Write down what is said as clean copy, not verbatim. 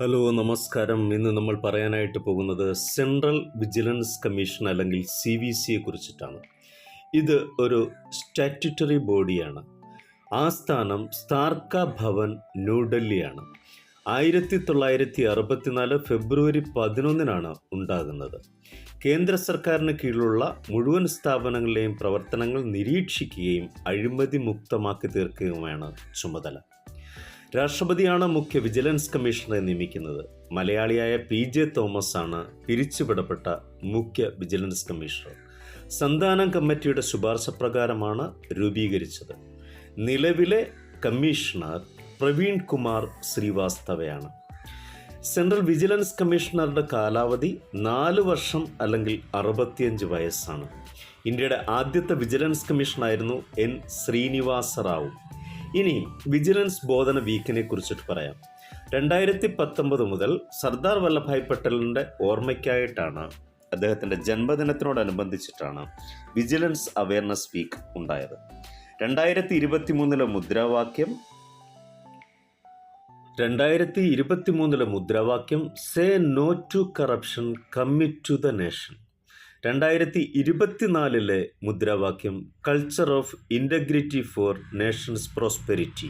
Hello നമസ്കാരം. ഇന്ന് നമ്മൾ പറയാനായിട്ട് പോകുന്നത് സെൻട്രൽ വിജിലൻസ് കമ്മീഷൻ അല്ലെങ്കിൽ CVC കുറിച്ചിട്ടാണ്. ഇത് ഒരു സ്റ്റാറ്റ്യൂട്ടറി ബോഡിയാണ്. ആസ്ഥാനം സ്താർക്ക ഭവൻ ന്യൂഡൽഹിയാണ്. 1964 ഫെബ്രുവരി 11 ഉണ്ടാകുന്നത്. കേന്ദ്ര സർക്കാരിന് കീഴിലുള്ള മുഴുവൻ സ്ഥാപനങ്ങളിലെയും പ്രവർത്തനങ്ങൾ നിരീക്ഷിക്കുകയും അഴിമതി മുക്തമാക്കി തീർക്കുകയുമാണ് ചുമതല. രാഷ്ട്രപതിയാണ് മുഖ്യ വിജിലൻസ് കമ്മീഷണറെ നിയമിക്കുന്നത്. മലയാളിയായ PJ തോമസ് ആണ് പിരിച്ചുവിടപ്പെട്ട മുഖ്യ വിജിലൻസ് കമ്മീഷണർ. സന്താനം കമ്മിറ്റിയുടെ ശുപാർശ പ്രകാരമാണ് രൂപീകരിച്ചത്. നിലവിലെ കമ്മീഷണർ പ്രവീൺ കുമാർ ശ്രീവാസ്തവയാണ്. സെൻട്രൽ വിജിലൻസ് കമ്മീഷണറുടെ കാലാവധി 4 വർഷം അല്ലെങ്കിൽ 65 വയസ്സാണ്. ഇന്ത്യയുടെ ആദ്യത്തെ വിജിലൻസ് കമ്മീഷണറായിരുന്നു N. ശ്രീനിവാസ റാവു. ഇനി വിജിലൻസ് ബോധന വീക്കിനെ കുറിച്ചിട്ട് പറയാം. 2019 മുതൽ സർദാർ വല്ലഭായ് പട്ടേലിൻ്റെ ഓർമ്മയ്ക്കായിട്ടാണ്, അദ്ദേഹത്തിൻ്റെ ജന്മദിനത്തിനോടനുബന്ധിച്ചിട്ടാണ് വിജിലൻസ് അവയർനെസ് വീക്ക് ഉണ്ടായത്. 2023 മുദ്രാവാക്യം say no to corruption, commit to the nation. 2024 മുദ്രാവാക്യം culture of integrity for nation's prosperity.